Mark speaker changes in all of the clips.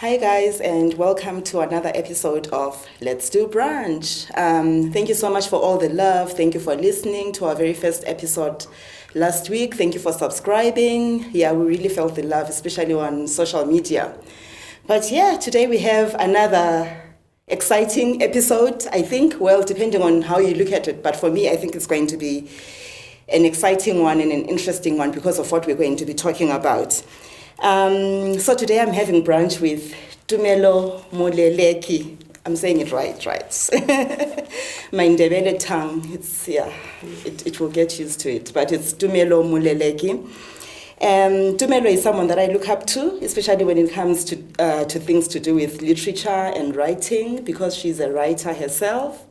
Speaker 1: Hi, guys, and welcome to another episode of Let's Do Brunch. Thank you so much for all the love. Thank you for listening to our very first episode last week. Thank you for subscribing. Yeah, we really felt the love, especially on social media. But yeah, today we have another exciting episode, I think. Well, depending on how you look at it. But for me, I think it's going to be an exciting one and an interesting one because of what we're going to be talking about. So today I'm having brunch with Tumelo Moleleki. I'm saying it right. My Ndebele tongue, it will get used to it, but it's Tumelo Moleleki. Tumelo is someone that I look up to, especially when it comes to things to do with literature and writing, because she's a writer herself.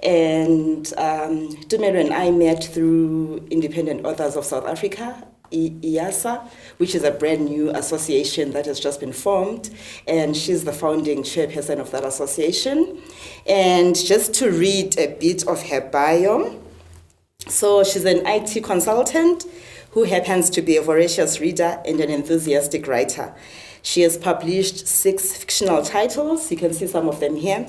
Speaker 1: And Tumelo and I met through Independent Authors of South Africa, IASA, which is a brand new association that has just been formed, and she's the founding chairperson of that association. And just to read a bit of her bio, so she's an IT consultant who happens to be a voracious reader and an enthusiastic writer. She has published 6 fictional titles, you can see some of them here,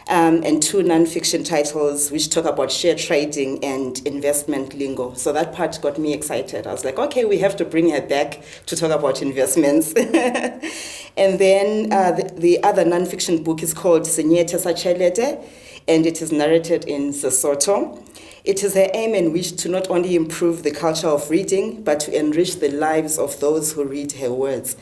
Speaker 1: and 2 non-fiction titles which talk about share trading and investment lingo. So that part got me excited. I was like, okay, we have to bring her back to talk about investments. And then the other non-fiction book is called Senyete Sachelete, and it is narrated in Sesotho. It is her aim and wish to not only improve the culture of reading, but to enrich the lives of those who read her words.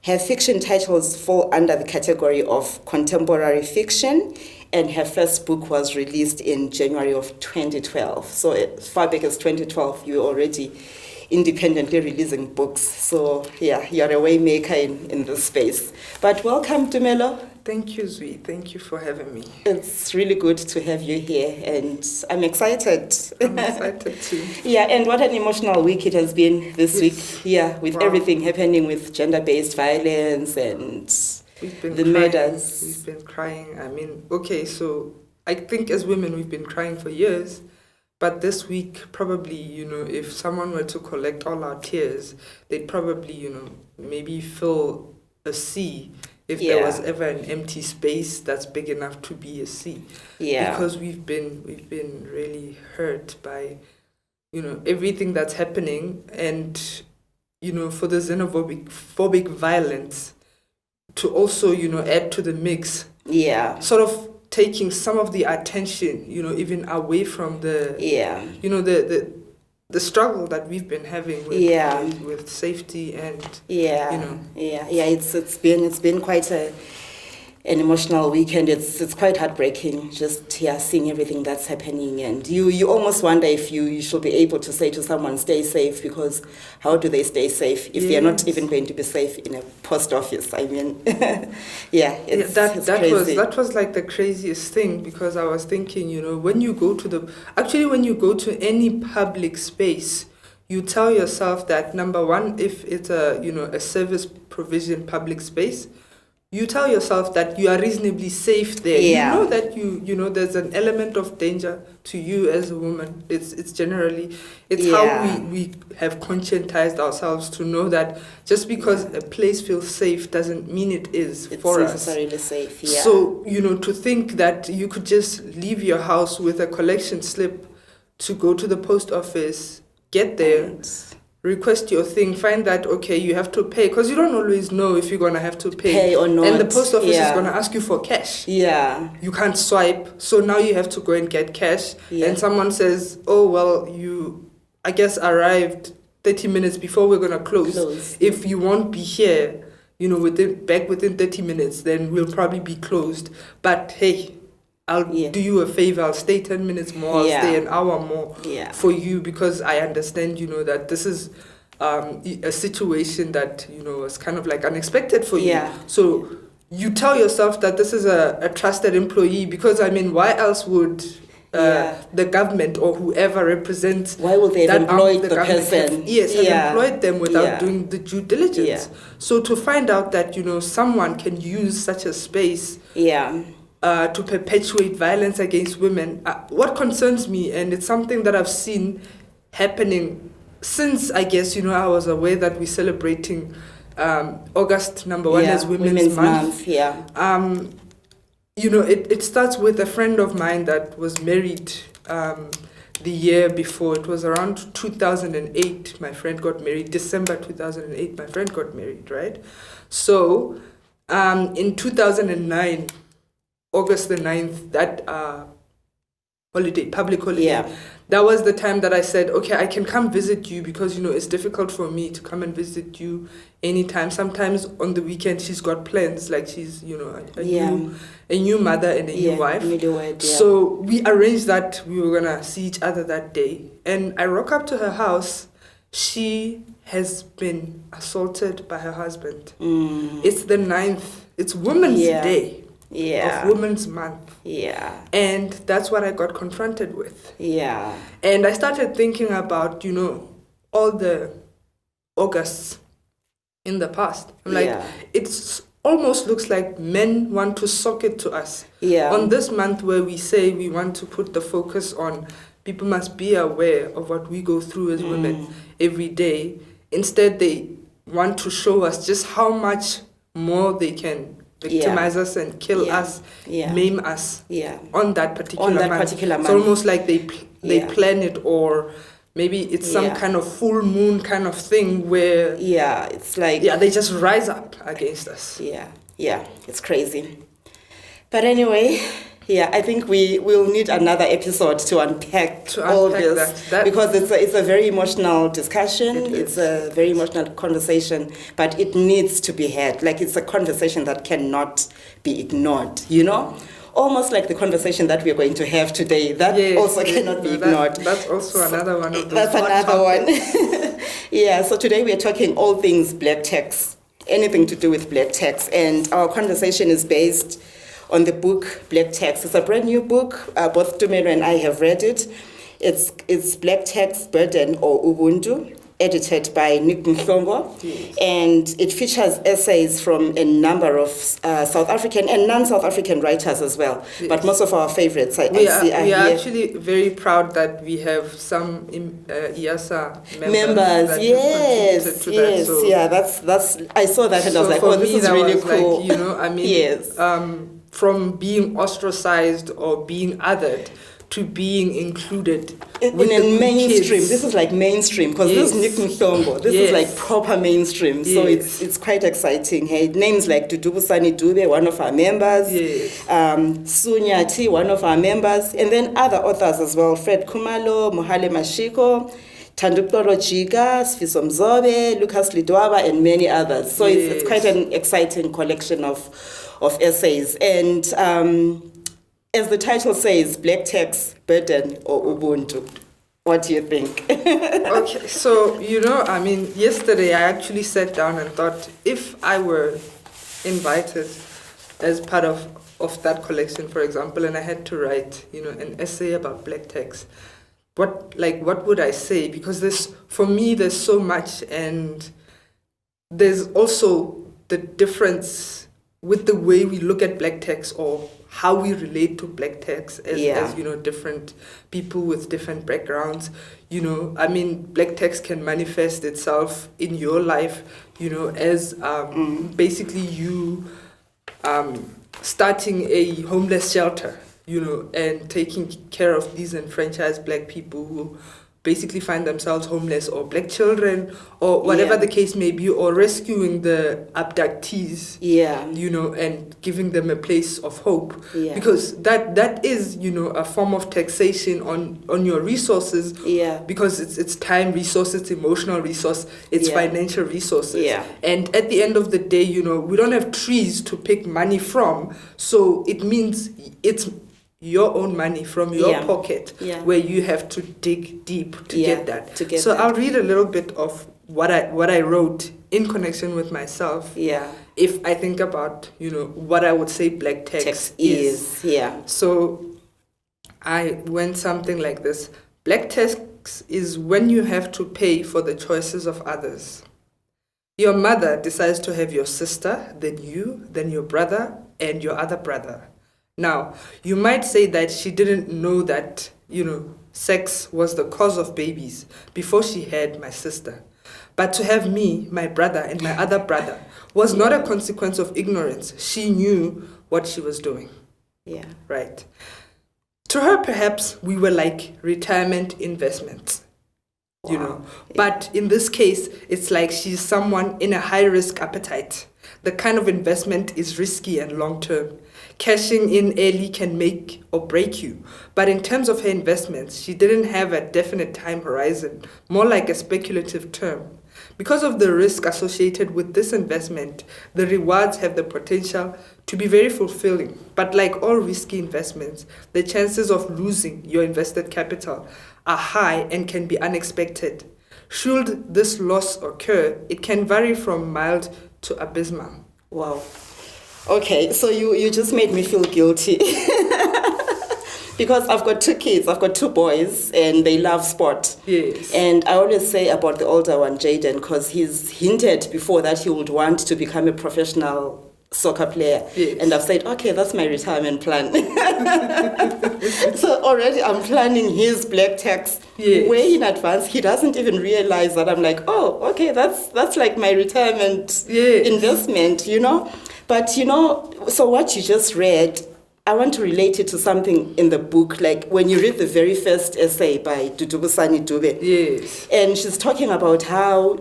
Speaker 1: Her fiction titles fall under the category of contemporary fiction, and her first book was released in January of 2012. So as far back as 2012, you were already independently releasing books. So yeah, you're a way maker in this space. But welcome, Tumelo.
Speaker 2: Thank you, Zui. Thank you for having me.
Speaker 1: It's really good to have you here, and I'm excited.
Speaker 2: I'm excited too.
Speaker 1: Yeah, and what an emotional week it has been this week. Yeah, with everything happening with gender-based violence and the murders.
Speaker 2: We've been crying. I mean, okay, so I think as women we've been crying for years, but this week probably, if someone were to collect all our tears, they'd probably, maybe fill a sea. If there was ever an empty space that's big enough to be a sea. Yeah. Because we've been really hurt by, everything that's happening, and, for the xenophobic violence to also, add to the mix. Yeah. Sort of taking some of the attention, even away from the the struggle that we've been having with safety and
Speaker 1: it's been quite an emotional weekend. It's quite heartbreaking just seeing everything that's happening, and you almost wonder if you should be able to say to someone, stay safe, because how do they stay safe if they're not even going to be safe in a post office? I mean, it's crazy.
Speaker 2: That was like the craziest thing, because I was thinking, when you go to any public space, you tell yourself that, number one, if it's a service provision public space, you tell yourself that you are reasonably safe there. Yeah. You know that there's an element of danger to you as a woman. It's generally how we have conscientized ourselves to know that just because a place feels safe doesn't mean it's for us.
Speaker 1: It's necessarily safe. Yeah.
Speaker 2: So, to think that you could just leave your house with a collection slip to go to the post office, get there, request your thing, find that, okay, you have to pay, because you don't always know if you're going to have to pay
Speaker 1: or not.
Speaker 2: And the post office is going to ask you for cash.
Speaker 1: Yeah.
Speaker 2: You can't swipe, so now you have to go and get cash. Yeah. And someone says, oh, well, you, I guess, arrived 30 minutes before we're going to close. If you won't be here, within 30 minutes, then we'll probably be closed. But hey, I'll do you a favor, I'll stay 10 minutes more, I'll stay an hour more for you, because I understand, that this is a situation that, was kind of like unexpected for you. So you tell yourself that this is a trusted employee, because, I mean, why else would the government or whoever represents...
Speaker 1: Why would they have employed the person?
Speaker 2: Have employed them without doing the due diligence. Yeah. So to find out that, someone can use such a space... to perpetuate violence against women. What concerns me, and it's something that I've seen happening since, I guess, I was aware that we're celebrating August number one as Women's Month. You know, it starts with a friend of mine that was married the year before. It was around 2008. My friend got married. December 2008, my friend got married, right? So in 2009, August the 9th, that public holiday, that was the time that I said, okay, I can come visit you because, you know, it's difficult for me to come and visit you anytime. Sometimes on the weekend she's got plans, like she's, you know, a new mother and a new wife. So we arranged that we were gonna see each other that day. And I rock up to her house. She has been assaulted by her husband. It's the 9th. It's Women's Day. Of Women's Month. And that's what I got confronted with. And I started thinking about, you know, all the Augusts in the past. I'm like, it's almost looks like men want to sock it to us. On this month where we say we want to put the focus on people must be aware of what we go through as women every day. Instead, they want to show us just how much more they can victimize us and kill us, maim us on that particular month. It's almost like they plan it, or maybe it's some kind of full moon kind of thing where
Speaker 1: it's like
Speaker 2: they just rise up against us.
Speaker 1: It's crazy. But anyway, I think we will need another episode to unpack all this that because it's a very emotional discussion. It's a very emotional conversation, but it needs to be had. Like, it's a conversation that cannot be ignored, you know? Almost like the conversation that we are going to have today. That also cannot be ignored.
Speaker 2: That's also another one of those.
Speaker 1: That's another one. So today we are talking all things black tax, anything to do with black tax. And our conversation is based on the book Black Tax. It's a brand new book. Both Tumelo and I have read it. It's Black Tax, Burden or Ubuntu, edited by Nick Mhlongo. And it features essays from a number of South African and non-South African writers as well. But most of our favorites we are
Speaker 2: actually very proud that we have some IASA members
Speaker 1: that's I saw that and I was like, oh, this is really cool.
Speaker 2: Like, you know, I mean, from being ostracized or being othered to being included
Speaker 1: in a mainstream. This is like mainstream because this is Nick Mhlongo. This is like proper mainstream. So it's quite exciting. Hey, names like Dudubusani Dube, one of our members, Sunya T, one of our members, and then other authors as well. Fred Khumalo, Mohale Mashiko, Thandupolo Jiga, Sfiso Mzobe, Lucas Lidwaba, and many others. So it's quite an exciting collection of essays. And as the title says, Black Tax, Burden or Ubuntu. What do you think?
Speaker 2: Okay, so, you know, I mean, yesterday I actually sat down and thought, if I were invited as part of that collection, for example, and I had to write, you know, an essay about black tax, what would I say? Because for me, there's so much, and there's also the difference with the way we look at black tax or how we relate to black tax as you know, different people with different backgrounds. You know, I mean, black tax can manifest itself in your life, you know, as basically you starting a homeless shelter, you know, and taking care of these enfranchised black people who basically find themselves homeless, or black children, or whatever the case may be, or rescuing the abductees, you know, and giving them a place of hope. Because that is, you know, a form of taxation on your resources, because it's time resources, it's emotional resource, it's financial resources. And at the end of the day, you know, we don't have trees to pick money from, so it means it's your own money from your pocket, where you have to dig deep to get that. I'll read a little bit of what I wrote in connection with myself. If I think about, you know, what I would say black tax is. So I went something like this. Black tax is when you have to pay for the choices of others. Your mother decides to have your sister, then you, then your brother, and your other brother. Now, you might say that she didn't know that, you know, sex was the cause of babies before she had my sister. But to have me, my brother, and my other brother was not a consequence of ignorance. She knew what she was doing.
Speaker 1: Yeah.
Speaker 2: Right. To her, perhaps we were like retirement investments. You know, but in this case, it's like she's someone in a high risk appetite. The kind of investment is risky and long term. Cashing in early can make or break you. But in terms of her investments, she didn't have a definite time horizon, more like a speculative term. Because of the risk associated with this investment, the rewards have the potential to be very fulfilling. But like all risky investments, the chances of losing your invested capital are high and can be unexpected. Should this loss occur, it can vary from mild to abysmal.
Speaker 1: Wow. Okay, so you just made me feel guilty. Because I've got 2 kids, I've got 2 boys, and they love sport.
Speaker 2: Yes.
Speaker 1: And I always say about the older one, Jaden, because he's hinted before that he would want to become a professional soccer player.
Speaker 2: Yes.
Speaker 1: And I've said, okay, that's my retirement plan. So already I'm planning his black tax way in advance. He doesn't even realize that I'm like, oh, okay, that's like my retirement investment, you know. But, you know, so what you just read, I want to relate it to something in the book, like when you read the very first essay by Dudubusani Dube.
Speaker 2: Yes.
Speaker 1: And she's talking about how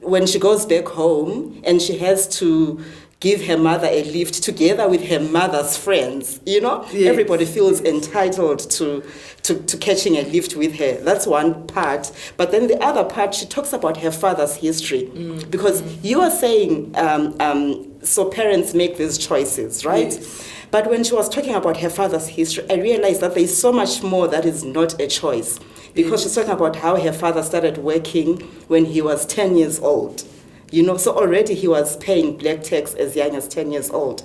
Speaker 1: when she goes back home and she has to give her mother a lift together with her mother's friends, you know? Yes. Everybody feels entitled to catching a lift with her. That's one part. But then the other part, she talks about her father's history. Because you are saying, so parents make these choices, right? Yes. But when she was talking about her father's history, I realized that there's so much more that is not a choice. Because she's talking about how her father started working when he was 10 years old. You know, so already he was paying black tax as young as 10 years old.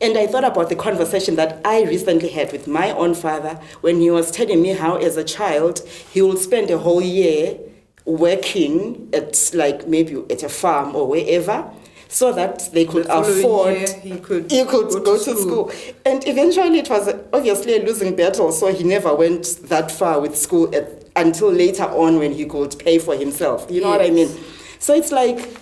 Speaker 1: And I thought about the conversation that I recently had with my own father when he was telling me how as a child he would spend a whole year working at like maybe at a farm or wherever, so that they could afford, he could go to school. And eventually it was obviously a losing battle, so he never went that far with school until later on when he could pay for himself. You know what I mean? So it's like,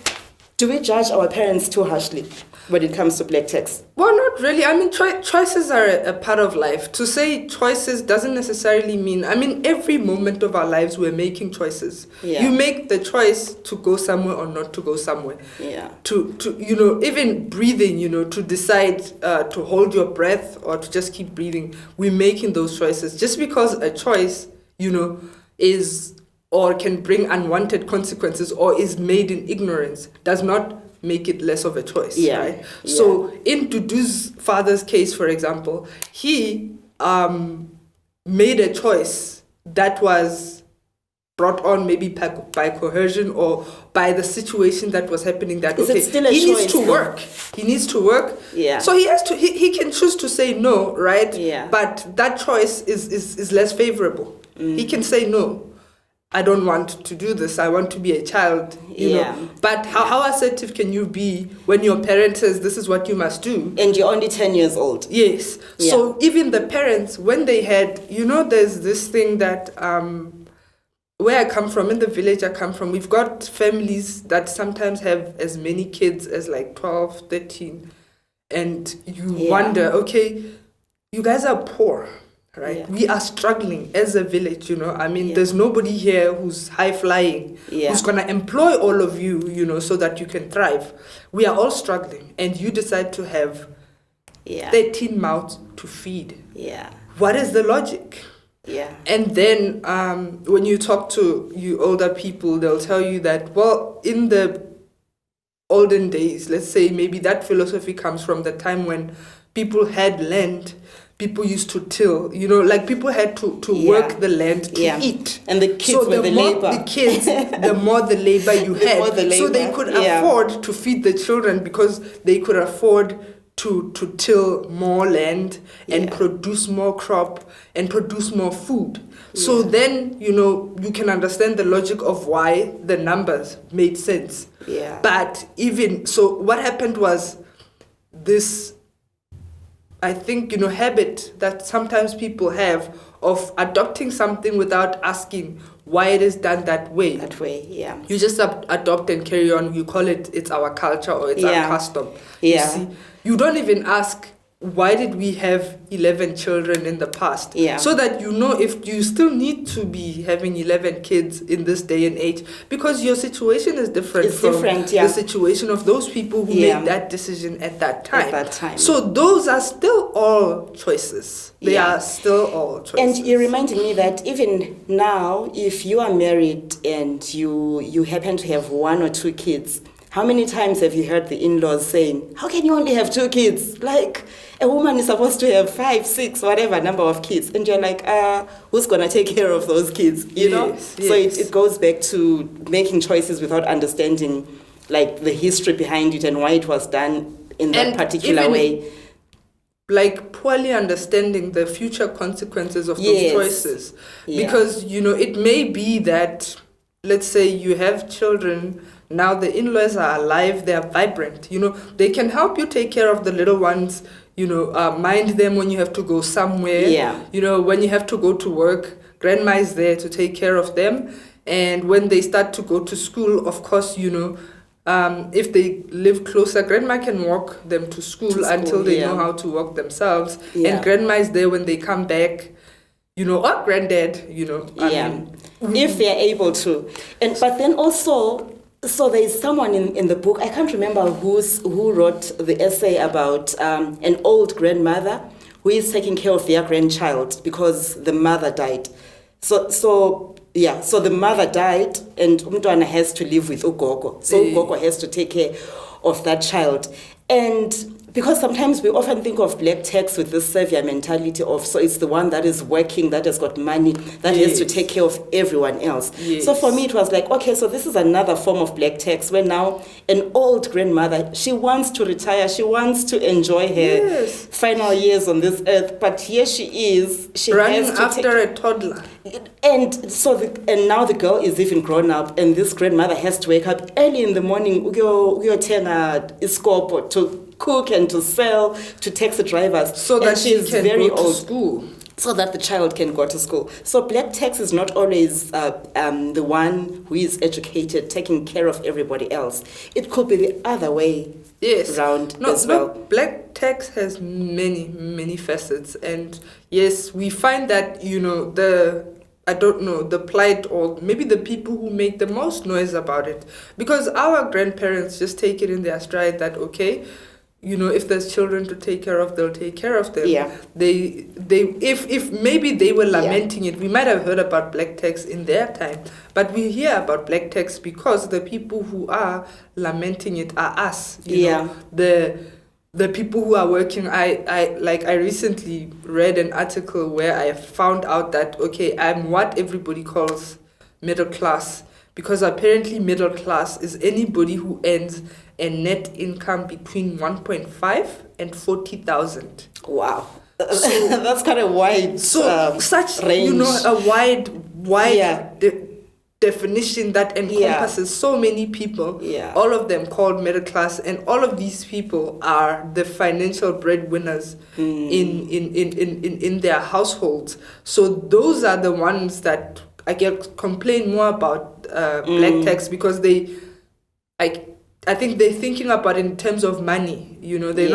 Speaker 1: do we judge our parents too harshly when it comes to black tax?
Speaker 2: Well, not really. I mean, choices are a part of life. To say choices doesn't necessarily mean, I mean, every moment of our lives we're making choices. Yeah. You make the choice to go somewhere or not to go somewhere.
Speaker 1: Yeah.
Speaker 2: To you know, even breathing, you know, to decide to hold your breath or to just keep breathing. We're making those choices. Just because a choice, you know, is or can bring unwanted consequences or is made in ignorance does not make it less of a choice, right? Yeah. So in Dudu's father's case, for example, he made a choice that was brought on maybe by coercion or by the situation that was happening, that
Speaker 1: he
Speaker 2: needs to work. He needs to work.
Speaker 1: Yeah.
Speaker 2: So he can choose to say no, right?
Speaker 1: Yeah.
Speaker 2: But that choice is less favorable. He can say no. I don't want to do this. I want to be a child, you know. But how assertive can you be when your parent says this is what you must do?
Speaker 1: And you're only 10 years old.
Speaker 2: Yes. Yeah. So even the parents, when they had, you know, there's this thing that where I come from, in the village I come from, we've got families that sometimes have as many kids as like 12, 13. And you wonder, okay, you guys are poor. Right, we are struggling as a village, you know. I mean, there's nobody here who's high flying, who's gonna employ all of you, you know, so that you can thrive. We are all struggling, and you decide to have 13 mouths to feed. Yeah, what is the logic? Yeah, and then when you talk to you older people, they'll tell you that, well, in the olden days, let's say maybe that philosophy comes from the time when people had land. People used to till, you know, like people had to work the land to eat.
Speaker 1: And the kids were the labor.
Speaker 2: The kids, the more the labor you had. So they could afford to feed the children because they could afford to till more land and produce more crop and produce more food. So then, you know, you can understand the logic of why the numbers made sense. Yeah. But even, so what happened was this I think, habit that sometimes people have of adopting something without asking why it is done that way.
Speaker 1: That way, yeah.
Speaker 2: You just adopt and carry on. You call it's our culture or it's our custom.
Speaker 1: Yeah.
Speaker 2: You see, you don't even ask, why did we have 11 children in the past?
Speaker 1: Yeah.
Speaker 2: So that if you still need to be having 11 kids in this day and age, because your situation is different from the situation of those people who made that decision at that time. So those are still all choices. They are still all choices.
Speaker 1: And you're reminding me that even now, if you are married and you happen to have 1 or 2 kids, how many times have you heard the in-laws saying, how can you only have 2 kids? Like, a woman is supposed to have 5, 6, whatever number of kids. And you're like, who's going to take care of those kids? You know? So it goes back to making choices without understanding, like, the history behind it and why it was done in that particular way.
Speaker 2: Like, poorly understanding the future consequences of those choices. Because, it may be that, let's say you have children. Now the in-laws are alive, they are vibrant, they can help you take care of the little ones, mind them when you have to go somewhere, when you have to go to work, grandma is there to take care of them. And when they start to go to school, of course, if they live closer, grandma can walk them to school until they know how to walk themselves. And grandma is there when they come back, or granddad,
Speaker 1: if they're able to. But then also, so there's someone in the book, I can't remember who wrote the essay about an old grandmother who is taking care of their grandchild because the mother died. So the mother died and umntwana has to live with ugogo. So ugogo has to take care of that child. And because sometimes we often think of black tax with this savior mentality of, so it's the one that is working, that has got money, that has to take care of everyone else. So for me, it was like, okay, so this is another form of black tax where now an old grandmother, she wants to retire, she wants to enjoy her final years on this earth, but here she is, she
Speaker 2: running
Speaker 1: has to
Speaker 2: after a toddler.
Speaker 1: And so now the girl is even grown up, and this grandmother has to wake up early in the morning, uyotenga iskopo to cook and to sell, to taxi drivers,
Speaker 2: so that
Speaker 1: she is
Speaker 2: can
Speaker 1: very
Speaker 2: go
Speaker 1: old,
Speaker 2: to school,
Speaker 1: so that the child can go to school. So black tax is not always the one who is educated taking care of everybody else. It could be the other way around as well.
Speaker 2: Black tax has many facets, and yes, we find that the plight, or maybe the people who make the most noise about it, because our grandparents just take it in their stride that, okay, if there's children to take care of, they'll take care of them. If maybe they were lamenting it, we might have heard about black tax in their time, but we hear about black tax because the people who are lamenting it are us. The people who are working. I recently read an article where I found out that, okay, I'm what everybody calls middle class, because apparently middle class is anybody who earns a net income between 1.5 and 40,000.
Speaker 1: Wow. So, that's kind of wide.
Speaker 2: So such
Speaker 1: range.
Speaker 2: A wide definition that encompasses so many people. All of them called middle class, and all of these people are the financial breadwinners in their households. So those are the ones that I get complain more about black tax, because I think they're thinking about it in terms of money. They're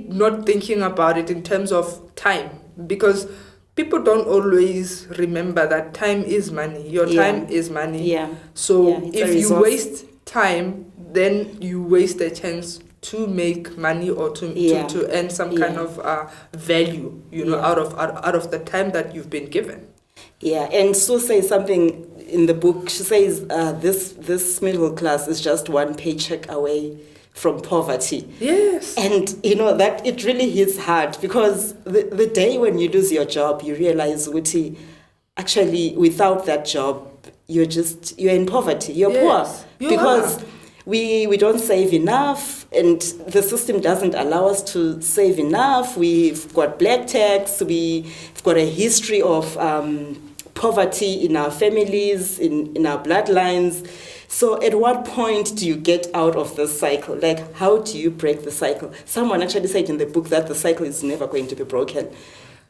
Speaker 2: not thinking about it in terms of time, because people don't always remember that time is money. Your time is money. So if you waste time, then you waste a chance to make money or to earn some kind of value, out of the time that you've been given.
Speaker 1: And Sue says something in the book. She says this middle class is just one paycheck away from poverty. And that it really hits hard, because the day when you lose your job, you realize, Wuti, actually without that job, you're in poverty. You're poor. Because we don't save enough, and the system doesn't allow us to save enough. We've got black tax, we've got a history of poverty in our families, in our bloodlines. So at what point do you get out of this cycle? Like, how do you break the cycle? Someone actually said in the book that the cycle is never going to be broken.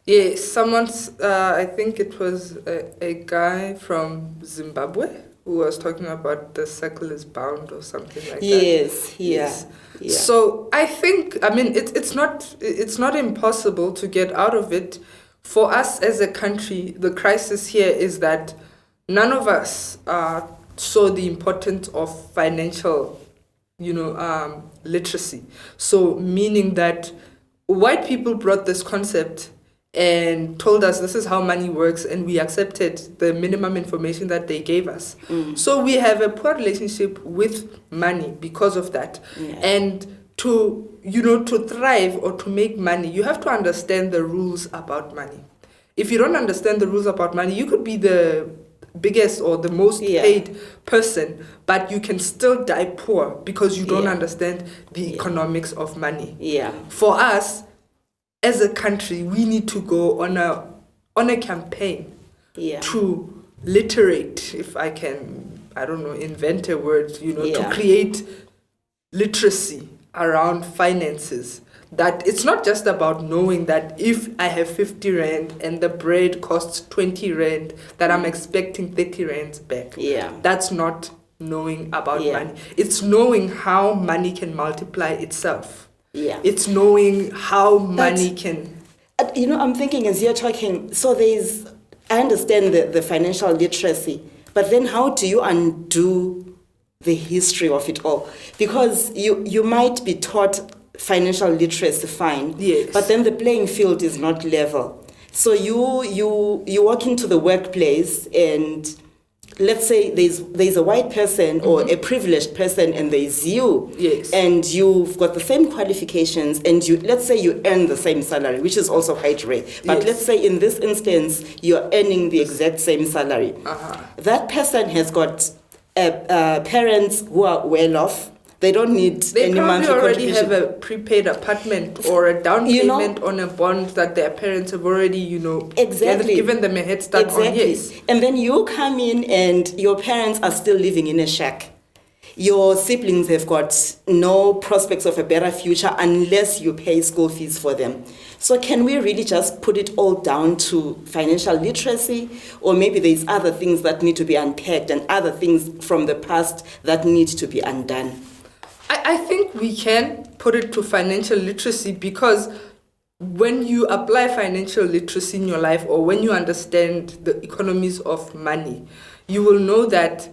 Speaker 2: Yes, I think it was a guy from Zimbabwe who was talking about the cycle is bound or something like that.
Speaker 1: Yes.
Speaker 2: So I think, it's not impossible to get out of it. For us as a country, the crisis here is that none of us saw the importance of financial, literacy. So meaning that white people brought this concept and told us this is how money works, and we accepted the minimum information that they gave us. So we have a poor relationship with money because of that.
Speaker 1: Yeah.
Speaker 2: And to thrive or to make money, you have to understand the rules about money. If you don't understand the rules about money, you could be the biggest or the most paid person, but you can still die poor because you don't understand the economics of money.
Speaker 1: Yeah.
Speaker 2: For us, as a country, we need to go on a campaign to literate, if I can, invent a word, to create literacy around finances. That it's not just about knowing that if I have 50 rand and the bread costs 20 rand, that I'm expecting 30 rands back.
Speaker 1: Yeah.
Speaker 2: That's not knowing about money. It's knowing how money can multiply itself.
Speaker 1: Yeah.
Speaker 2: It's knowing how money can...
Speaker 1: I'm thinking as you're talking, so I understand the financial literacy, but then how do you undo the history of it all? Because you might be taught financial literacy fine,
Speaker 2: yes,
Speaker 1: but then the playing field is not level. So you walk into the workplace and let's say there's a white person or a privileged person and there's you,
Speaker 2: yes,
Speaker 1: and you've got the same qualifications and let's say you earn the same salary, which is also quite rare, but let's say in this instance you're earning the exact same salary. That person has got parents who are well off. They don't need any monthly contribution. They probably already
Speaker 2: have a prepaid apartment or a down payment on a bond that their parents have already, given them a head start on. Yes.
Speaker 1: And then you come in and your parents are still living in a shack. Your siblings have got no prospects of a better future unless you pay school fees for them. So can we really just put it all down to financial literacy? Or maybe there's other things that need to be unpacked and other things from the past that need to be undone?
Speaker 2: I think we can put it to financial literacy, because when you apply financial literacy in your life, or when you understand the economies of money, you will know that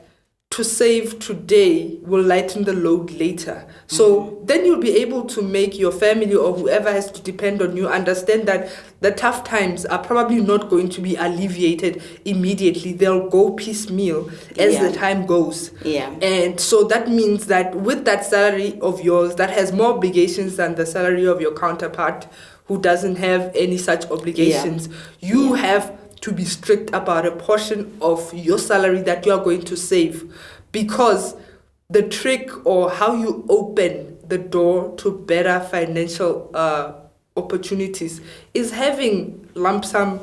Speaker 2: to save today will lighten the load later. So then you'll be able to make your family or whoever has to depend on you understand that the tough times are probably not going to be alleviated immediately. They'll go piecemeal as the time goes.
Speaker 1: Yeah.
Speaker 2: And so that means that with that salary of yours that has more obligations than the salary of your counterpart who doesn't have any such obligations, you have to be strict about a portion of your salary that you are going to save, because the trick or how you open the door to better financial opportunities is having lump sum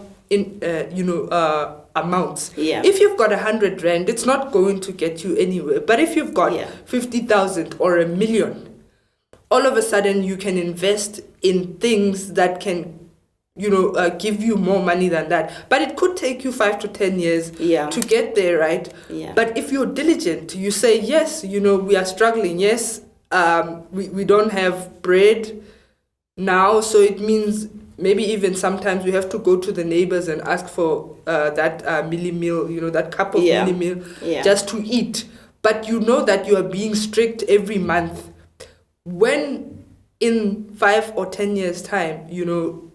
Speaker 2: amounts.
Speaker 1: Yeah.
Speaker 2: If you've got 100 rand, it's not going to get you anywhere. But if you've got 50,000 or $1 million, all of a sudden you can invest in things that can give you more money than that. But it could take you 5 to 10 years to get there, right?
Speaker 1: Yeah.
Speaker 2: But if you're diligent, you say, yes, we are struggling. Yes, we don't have bread now. So it means maybe even sometimes we have to go to the neighbors and ask for that milli meal, that cup of milli meal just to eat. But you know that you are being strict every month. When in 5 or 10 years' time, you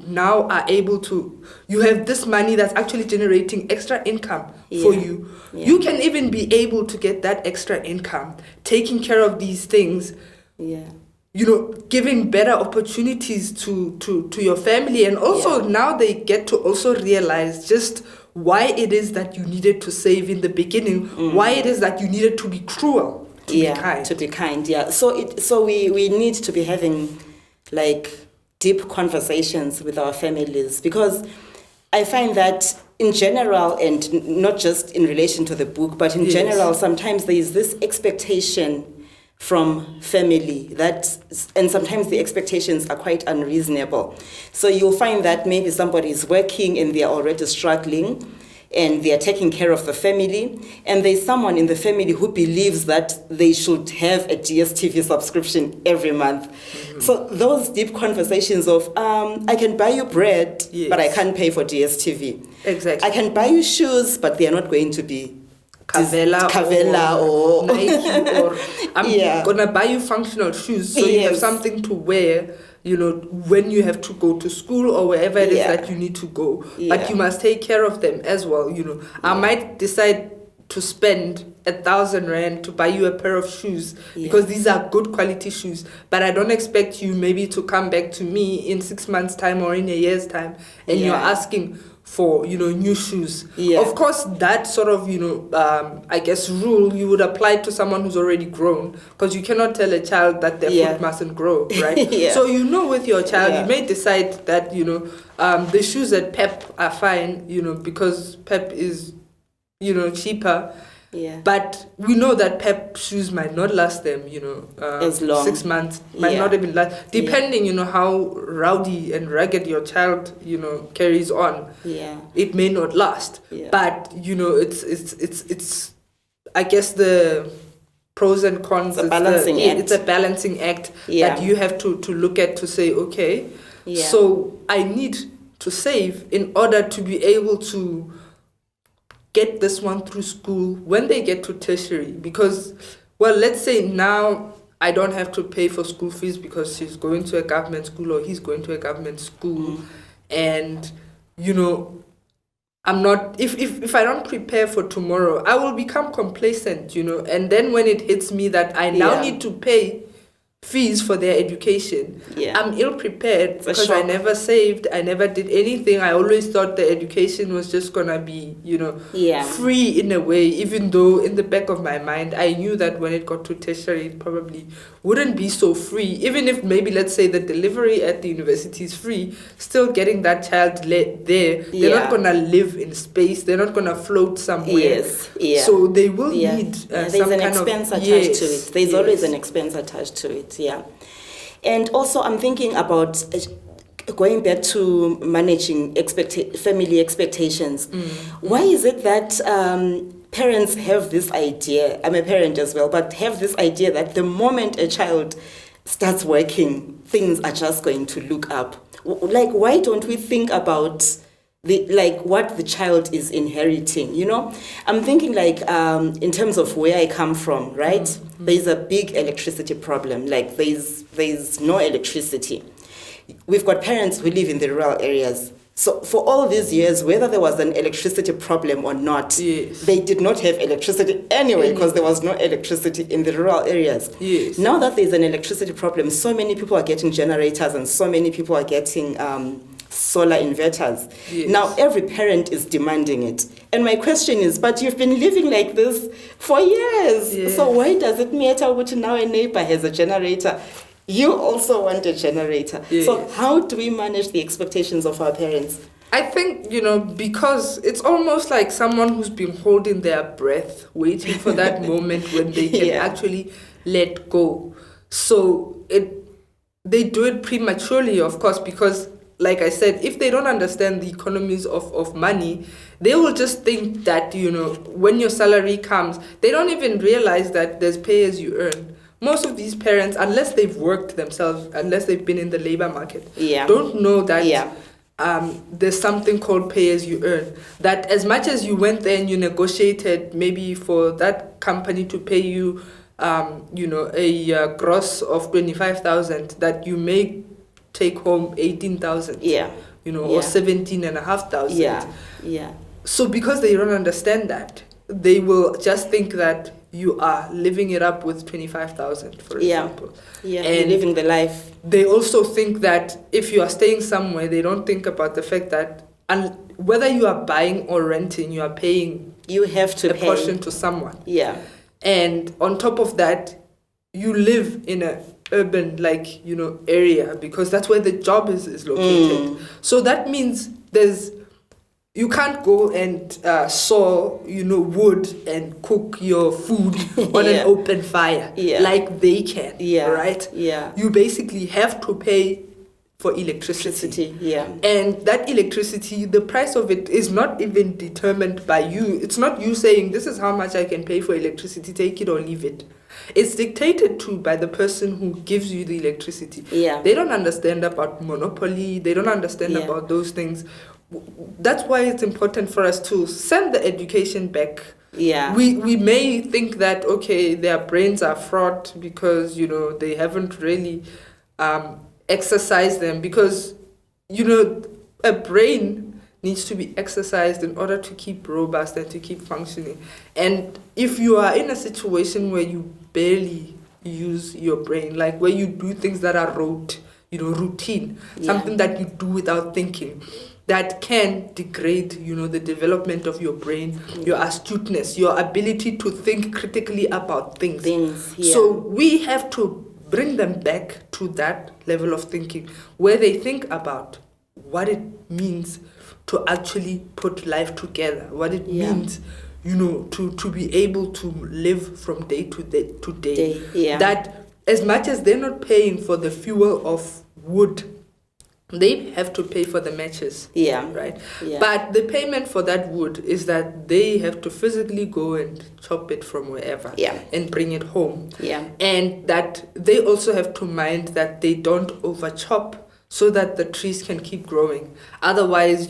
Speaker 2: now are able to, you have this money that's actually generating extra income for you. Yeah. You can even be able to get that extra income, taking care of these things, giving better opportunities to your family. And also now they get to also realize just why it is that you needed to save in the beginning, why it is that you needed to be cruel to be kind.
Speaker 1: To be kind, So we need to be having deep conversations with our families, because I find that in general, and not just in relation to the book, but in general, sometimes there is this expectation from family and sometimes the expectations are quite unreasonable. So you'll find that maybe somebody is working and they're already struggling and they are taking care of the family, and there's someone in the family who believes that they should have a DSTV subscription every month. Mm-hmm. So those deep conversations of, I can buy you bread, but I can't pay for DSTV.
Speaker 2: Exactly.
Speaker 1: I can buy you shoes, but they are not going to be
Speaker 2: Cavella or Nike, or I'm gonna buy you functional shoes so you have something to wear, when you have to go to school or wherever it is that you need to go. But you must take care of them as well. I might decide to spend 1,000 rand to buy you a pair of shoes because these are good quality shoes, but I don't expect you maybe to come back to me in 6 months' time or in a year's time and you're asking for new shoes. Of course, that sort of I guess rule you would apply to someone who's already grown, because you cannot tell a child that their foot mustn't grow, right? So with your child you may decide that the shoes at Pep are fine, because Pep is cheaper. But we know that Pep shoes might not last them,
Speaker 1: as long.
Speaker 2: 6 months, might not even last, depending, how rowdy and ragged your child, carries on. It may not last. But, it's I guess the pros and cons.
Speaker 1: It's a balancing act.
Speaker 2: It's a balancing act that you have to look at to say, okay, so I need to save in order to be able to get this one through school when they get to tertiary, because let's say now I don't have to pay for school fees because she's going to a government school or he's going to a government school, and I'm not, if I don't prepare for tomorrow, I will become complacent, and then when it hits me that I now need to pay fees for their education, I'm ill prepared because I never saved, I never did anything. I always thought the education was just gonna be free in a way, even though in the back of my mind I knew that when it got to tertiary it probably wouldn't be so free. Even if maybe, let's say, the delivery at the university is free, still getting that child there, they're not gonna live in space, they're not gonna float somewhere. So they will need
Speaker 1: there's
Speaker 2: some
Speaker 1: an
Speaker 2: kind
Speaker 1: expense
Speaker 2: of
Speaker 1: attached to it. There's always an expense attached to it. And also I'm thinking about going back to managing family expectations. Why is it that parents have this idea, I'm a parent as well, but have this idea that the moment a child starts working, things are just going to look up? Like, why don't we think about what the child is inheriting, I'm thinking in terms of where I come from, right? There's a big electricity problem. Like there's no electricity. We've got parents who live in the rural areas. So for all these years, whether there was an electricity problem or not, they did not have electricity anyway because there was no electricity in the rural areas. Now that there's an electricity problem, so many people are getting generators and so many people are getting solar inverters. Now every parent is demanding it. And my question is, but you've been living like this for years. So why does it matter which now a neighbor has a generator? You also want a generator. So how do we manage the expectations of our parents?
Speaker 2: I think, because it's almost like someone who's been holding their breath, waiting for that moment when they can actually let go. So they do it prematurely, of course, because like I said, if they don't understand the economies of money, they will just think that, when your salary comes, they don't even realize that there's pay as you earn. Most of these parents, unless they've worked themselves, unless they've been in the labor market, don't know that there's something called pay as you earn. That as much as you went there and you negotiated maybe for that company to pay you, a gross of 25,000, that you may take home 18,000, or 17,500. So because they don't understand that, they will just think that you are living it up with 25,000, for example.
Speaker 1: And you're living the life.
Speaker 2: They also think that if you are staying somewhere, they don't think about the fact that whether you are buying or renting, you are paying.
Speaker 1: You have to pay a
Speaker 2: portion to someone.
Speaker 1: And
Speaker 2: on top of that, you live in a urban area because that's where the job is located. So that means there's you can't go and saw, wood and cook your food on an open fire like they can, right?
Speaker 1: Yeah.
Speaker 2: You basically have to pay for electricity. And that electricity, the price of it is not even determined by you. It's not you saying, this is how much I can pay for electricity, take it or leave it. It's dictated to by the person who gives you the electricity. They don't understand about monopoly. They don't understand about those things. That's why it's important for us to send the education back. We may think that, okay, their brains are fraught because, they haven't really exercised them, because, a brain needs to be exercised in order to keep robust and to keep functioning. And if you are in a situation where you barely use your brain, like where you do things that are rote, routine, something that you do without thinking, that can degrade, the development of your brain, your astuteness, your ability to think critically about things. So we have to bring them back to that level of thinking where they think about what it means to actually put life together, what it means, to be able to live from day to day. That as much as they're not paying for the fuel of wood, they have to pay for the matches. Right? But the payment for that wood is that they have to physically go and chop it from wherever and bring it home. And that they also have to mind that they don't over chop so that the trees can keep growing. Otherwise,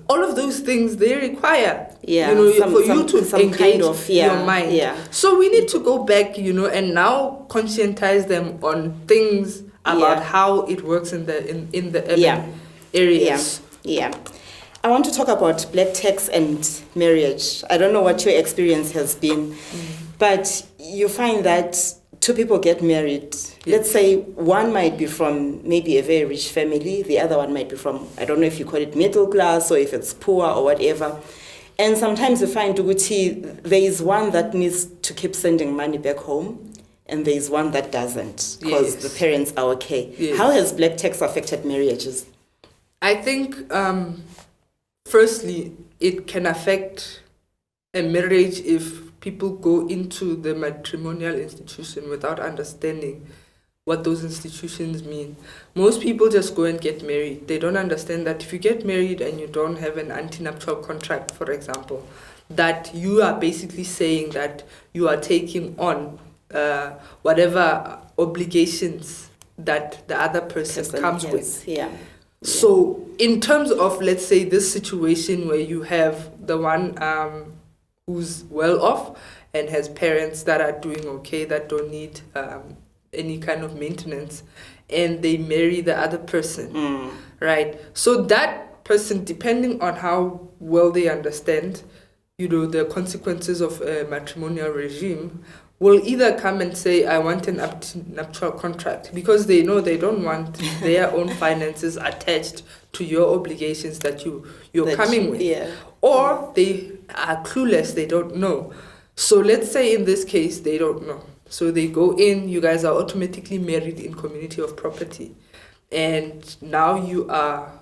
Speaker 2: all of those things they require, for you to engage your mind. So we need to go back, and now conscientize them on things about how it works in the urban areas.
Speaker 1: I want to talk about black tax and marriage. I don't know what your experience has been, but you find that two people get married. Let's say one might be from maybe a very rich family, the other one might be from, I don't know if you call it middle class or if it's poor or whatever. And sometimes you find there is one that needs to keep sending money back home, and there is one that doesn't, because the parents are okay. How has black tax affected marriages?
Speaker 2: I think, firstly, it can affect a marriage if people go into the matrimonial institution without understanding what those institutions mean. Most people just go and get married. They don't understand that if you get married and you don't have an antenuptial contract, for example, that you are basically saying that you are taking on whatever obligations that the other person comes with. So in terms of, let's say, this situation where you have the one who's well off and has parents that are doing okay, that don't need any kind of maintenance, and they marry the other person, right? So that person, depending on how well they understand, the consequences of a matrimonial regime, will either come and say, I want an nuptial contract, because they know they don't want their own finances attached to your obligations that you're coming with. Or they are clueless, they don't know. So let's say in this case, they don't know. So they go in, you guys are automatically married in community of property. And now you are,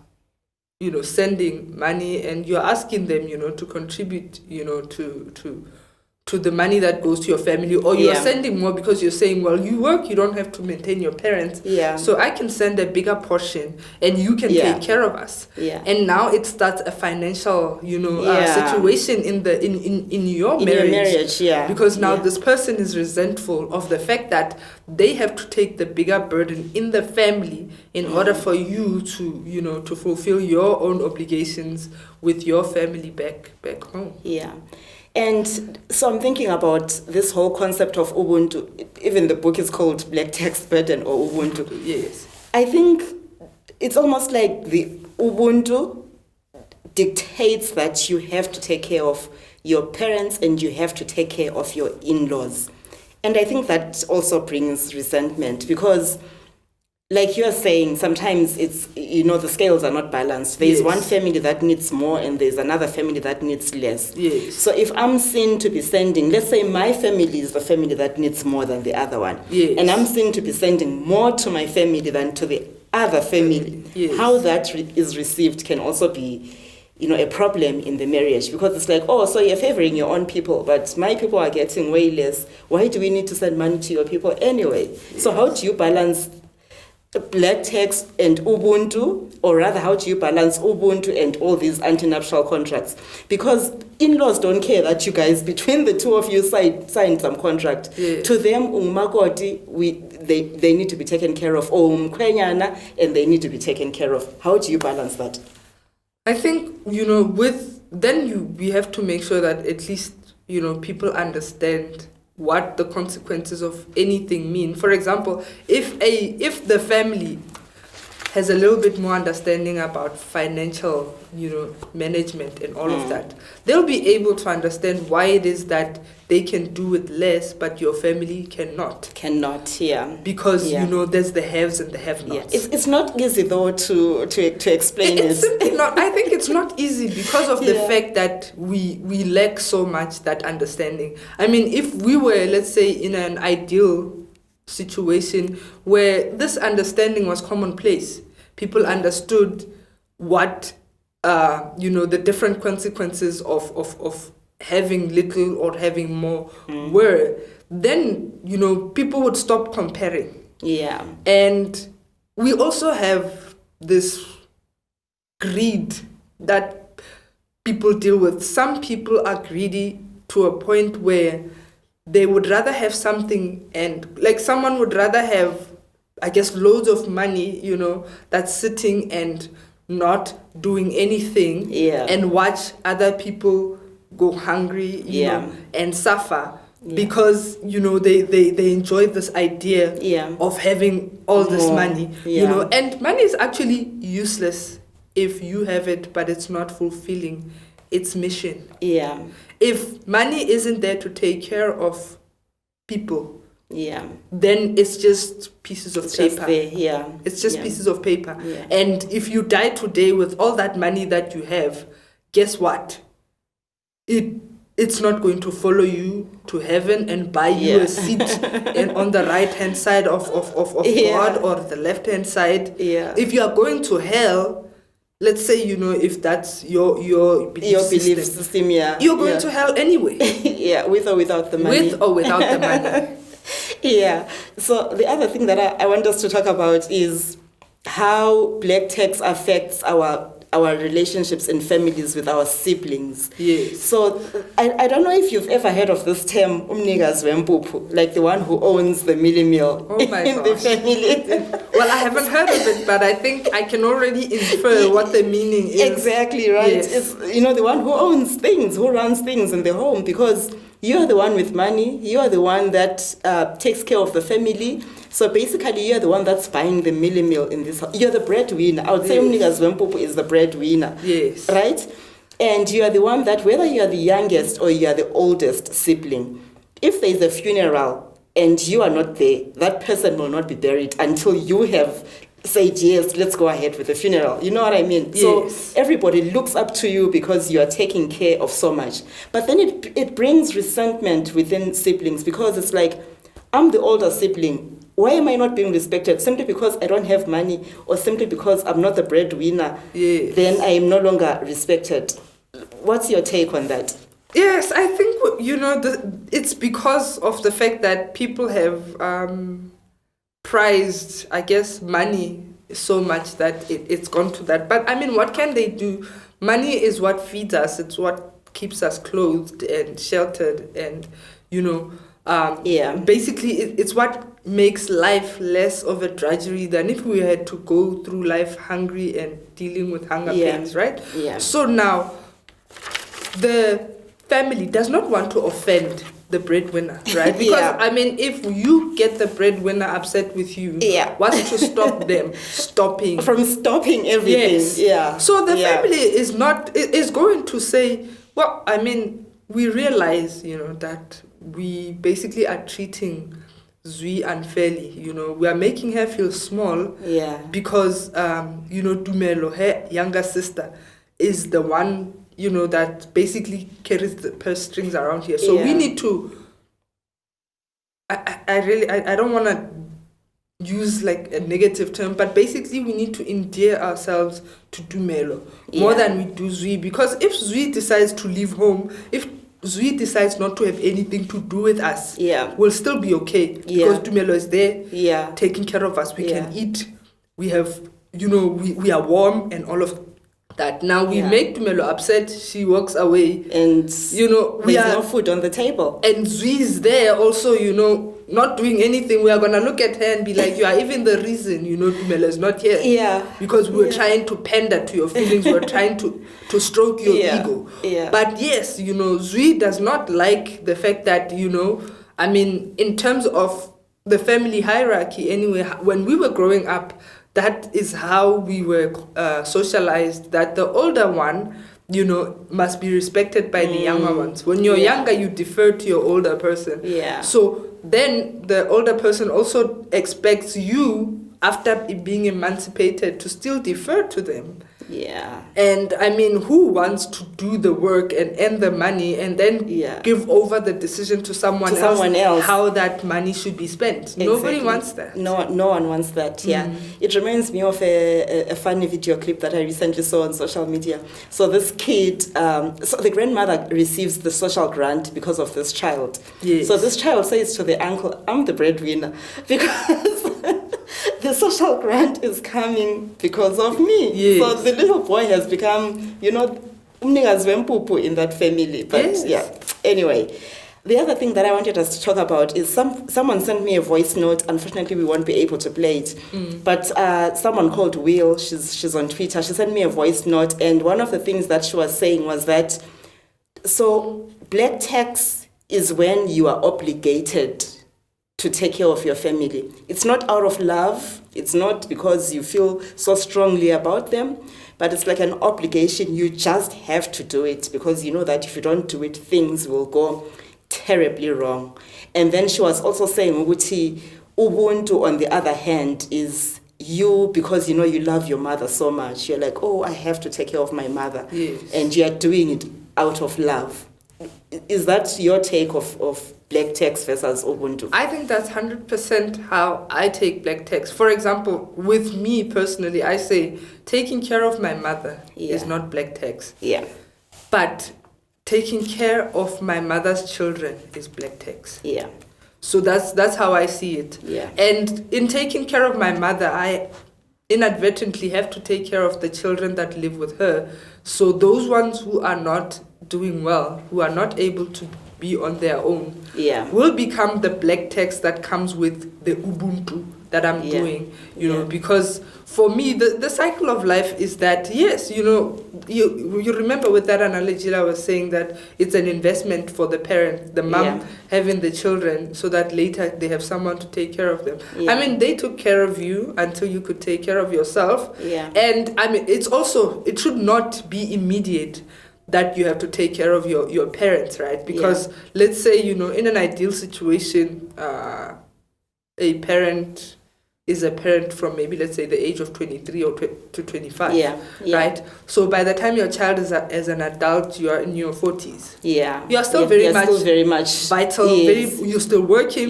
Speaker 2: sending money, and you're asking them, to contribute, to the money that goes to your family, or you're sending more because you're saying, well, you work, you don't have to maintain your parents. So I can send a bigger portion and you can take care of us. And now it starts a financial, situation in your marriage. Because now this person is resentful of the fact that they have to take the bigger burden in the family in order for you to, to fulfill your own obligations with your family back home.
Speaker 1: And so I'm thinking about this whole concept of Ubuntu. Even the book is called Black Tax Burden or Ubuntu. I think it's almost like the Ubuntu dictates that you have to take care of your parents and you have to take care of your in-laws. And I think that also brings resentment, because like you're saying, sometimes it's, the scales are not balanced. There's one family that needs more and there's another family that needs less. So if I'm seen to be sending, let's say my family is the family that needs more than the other one. And I'm seen to be sending more to my family than to the other family. How that is received can also be a problem in the marriage, because it's like, oh, so you're favoring your own people, but my people are getting way less. Why do we need to send money to your people anyway? Yes. So how do you balance black tax and Ubuntu, or rather, how do you balance Ubuntu and all these anti-nuptial contracts? Because in-laws don't care that you guys, between the two of you, signed some contract. Yes. To them, they need to be taken care of, and they need to be taken care of. How do you balance that?
Speaker 2: I think, we have to make sure that at least, people understand what the consequences of anything mean. For example, if the family has a little bit more understanding about financial, management and all of that, they'll be able to understand why it is that they can do it less, but your family cannot.
Speaker 1: Yeah.
Speaker 2: Because, there's the haves and the have-nots.
Speaker 1: Yeah. It's not easy, though, to explain it.
Speaker 2: It's simply not. I think it's not easy because of the fact that we lack so much that understanding. I mean, if we were, let's say, in an ideal situation where this understanding was commonplace, people understood what the different consequences of having little or having more were, then people would stop comparing.
Speaker 1: Yeah.
Speaker 2: And we also have this greed that people deal with. Some people are greedy to a point where they would rather have something, and like someone would rather have, I guess, loads of money, that's sitting and not doing anything, and watch other people go hungry, and suffer because, they enjoy this idea of having all this money, and money is actually useless if you have it, but it's not fulfilling its mission.
Speaker 1: Yeah.
Speaker 2: If money isn't there to take care of people, then it's just pieces of paper. It's just pieces of paper. Yeah. And if you die today with all that money that you have, guess what? It's not going to follow you to heaven and buy you a seat and on the right hand side of God, or the left hand side. Yeah. If you are going to hell, let's say, if that's your belief system, you're going to hell anyway.
Speaker 1: With or without the money.
Speaker 2: With or without the money.
Speaker 1: Yeah. So the other thing that I want us to talk about is how black tax affects our relationships and families with our siblings.
Speaker 2: Yes.
Speaker 1: So I don't know if you've ever heard of this term, umnikazi wempuphu, like the one who owns the meal in the family.
Speaker 2: Well, I haven't heard of it, but I think I can already infer what the meaning is.
Speaker 1: Exactly, right?
Speaker 2: Yes.
Speaker 1: It's, the one who owns things, who runs things in the home, because you're the one with money, you're the one that takes care of the family. So basically, you're the one that's buying the meal in this house. You're the breadwinner. I would say umnikazi wempuphu is the breadwinner.
Speaker 2: Yes.
Speaker 1: Right? And you are the one that, whether you are the youngest or you are the oldest sibling, if there is a funeral and you are not there, that person will not be buried until you have said, yes, let's go ahead with the funeral. You know what I mean?
Speaker 2: Yes.
Speaker 1: So everybody looks up to you because you are taking care of so much. But then it brings resentment within siblings, because it's like, I'm the older sibling. Why am I not being respected? Simply because I don't have money, or simply because I'm not the breadwinner, then I am no longer respected. What's your take on that?
Speaker 2: Yes, I think, it's because of the fact that people have prized, I guess, money so much that it's gone to that. But I mean, what can they do? Money is what feeds us. It's what keeps us clothed and sheltered, and, basically it's what makes life less of a drudgery than if we had to go through life hungry and dealing with hunger pains, right?
Speaker 1: Yeah.
Speaker 2: So now, the family does not want to offend the breadwinner, right? Because, I mean, if you get the breadwinner upset with you, what's to stop them
Speaker 1: from stopping everything?
Speaker 2: Yes.
Speaker 1: Yeah.
Speaker 2: So the family is going to say, well, I mean, we realize, that we basically are treating Zui unfairly. We are making her feel small.
Speaker 1: Yeah.
Speaker 2: Because, Tumelo, her younger sister, is the one, that basically carries the purse strings around here. So we need to, I don't want to use like a negative term, but basically we need to endear ourselves to Tumelo more than we do Zui, because if Zui decides to leave home, if Zui decides not to have anything to do with us, we'll still be okay because Tumelo is there taking care of us. We can eat, we have, we are warm and all of that. Now we make Tumelo upset, she walks away, and there's no food on the table, and Zui is there also, not doing anything. We are gonna look at her and be like, you are even the reason, Tumelo is not here, because we were trying to pander to your feelings, we were trying to stroke your ego. But yes, Zui does not like the fact that, in terms of the family hierarchy anyway, when we were growing up, that is how we were socialized, that the older one, must be respected by the younger ones. When you're younger, you defer to your older person. So then the older person also expects you, after being emancipated, to still defer to them. And who wants to do the work and earn the money and then give over the decision to someone else how that money should be spent? Exactly. Nobody wants that.
Speaker 1: No one wants that. It reminds me of a funny video clip that I recently saw on social media. So this kid, so the grandmother receives the social grant because of this child. So this child says to the uncle, I'm the breadwinner because the social grant is coming because of me. So the little boy has become, umnikazi wempuphu in that family. But anyway, the other thing that I wanted us to talk about is someone sent me a voice note. Unfortunately, we won't be able to play it. But someone called Will, she's on Twitter, she sent me a voice note. And one of the things that she was saying was that, so black tax is when you are obligated to take care of your family. It's not out of love. It's not because you feel so strongly about them, but it's like an obligation. You just have to do it because you know that if you don't do it, things will go terribly wrong. And then she was also saying, Uguti, Ubuntu, on the other hand, is you, because you love your mother so much. You're like, oh, I have to take care of my mother. And you're doing it out of love. Is that your take of black tax versus Ubuntu?
Speaker 2: I think that's 100% how I take black tax. For example, with me personally, I say taking care of my mother is not black tax. But taking care of my mother's children is black tax. So that's how I see it. And in taking care of my mother, I inadvertently have to take care of the children that live with her. So those ones who are not doing well, who are not able to be on their own, will become the black tax that comes with the Ubuntu that I'm doing, because for me, the cycle of life is that, yes, you remember with that analogy I was saying that it's an investment for the parent, the mom having the children so that later they have someone to take care of them. They took care of you until you could take care of yourself. And it should not be immediate that you have to take care of your parents, right? Because let's say, in an ideal situation, a parent is a parent from maybe, let's say, the age of 23 or to 25, right? So by the time your child is as an adult, you are in your 40s. You are still very much vital, you're still working.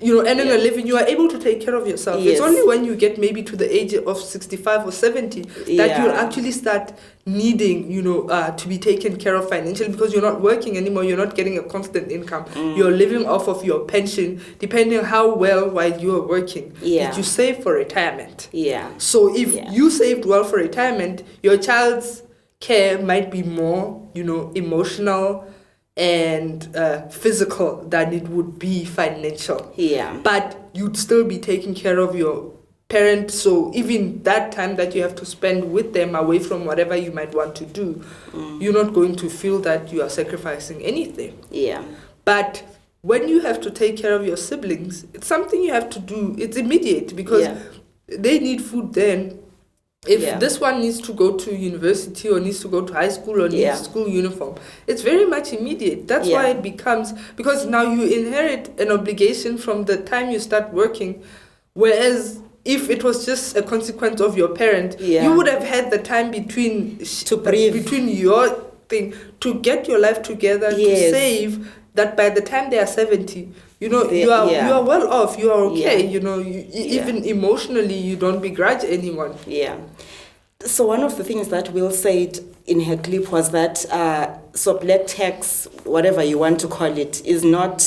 Speaker 2: And then you're living, you are able to take care of yourself. It's only when you get maybe to the age of 65 or 70 that you'll actually start needing, to be taken care of financially because you're not working anymore, you're not getting a constant income. You're living off of your pension, depending on how well while you are working. Did you save for retirement? So if you saved well for retirement, your child's care might be more, emotional and physical than it would be financial. But you'd still be taking care of your parent, so even that time that you have to spend with them away from whatever you might want to do, you're not going to feel that you are sacrificing anything. But when you have to take care of your siblings, it's something you have to do. It's immediate because they need food then. If this one needs to go to university or needs to go to high school or needs school uniform, it's very much immediate. That's why it becomes, because now you inherit an obligation from the time you start working, whereas if it was just a consequence of your parent, you would have had the time between your thing to get your life together, to save, that by the time they are 70, you are well off, you are okay,
Speaker 1: Yeah.
Speaker 2: even emotionally you don't begrudge anyone.
Speaker 1: Yeah. So one of the things that Will said in her clip was that so black tax, whatever you want to call it, is not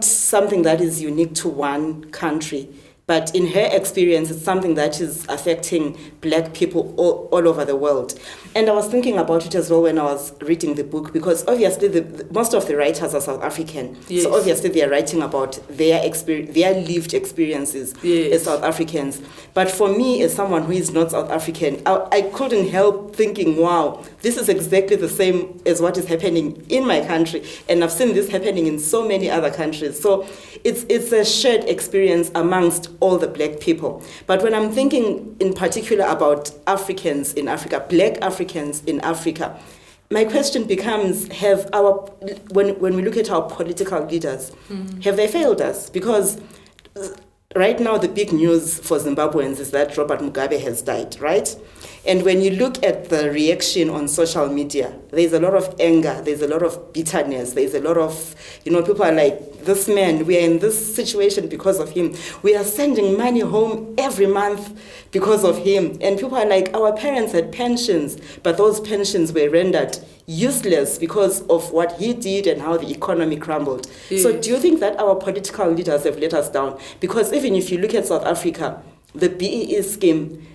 Speaker 1: something that is unique to one country. But in her experience, it's something that is affecting black people all over the world. And I was thinking about it as well when I was reading the book, because obviously most of the writers are South African.
Speaker 2: Yes.
Speaker 1: So obviously they are writing about their lived experiences as South Africans. But for me, as someone who is not South African, I couldn't help thinking, wow, this is exactly the same as what is happening in my country. And I've seen this happening in so many other countries. So it's a shared experience amongst all the black people. But when I'm thinking in particular about Africans in Africa, black Africans in Africa, my question becomes, when we look at our political leaders, have they failed us? Because right now the big news for Zimbabweans is that Robert Mugabe has died, right? And when you look at the reaction on social media, there's a lot of anger, there's a lot of bitterness, there's a lot of, people are like, this man, we are in this situation because of him. We are sending money home every month because of him. And people are like, our parents had pensions, but those pensions were rendered useless because of what he did and how the economy crumbled. Yes. So do you think that our political leaders have let us down? Because even if you look at South Africa, the BEE scheme,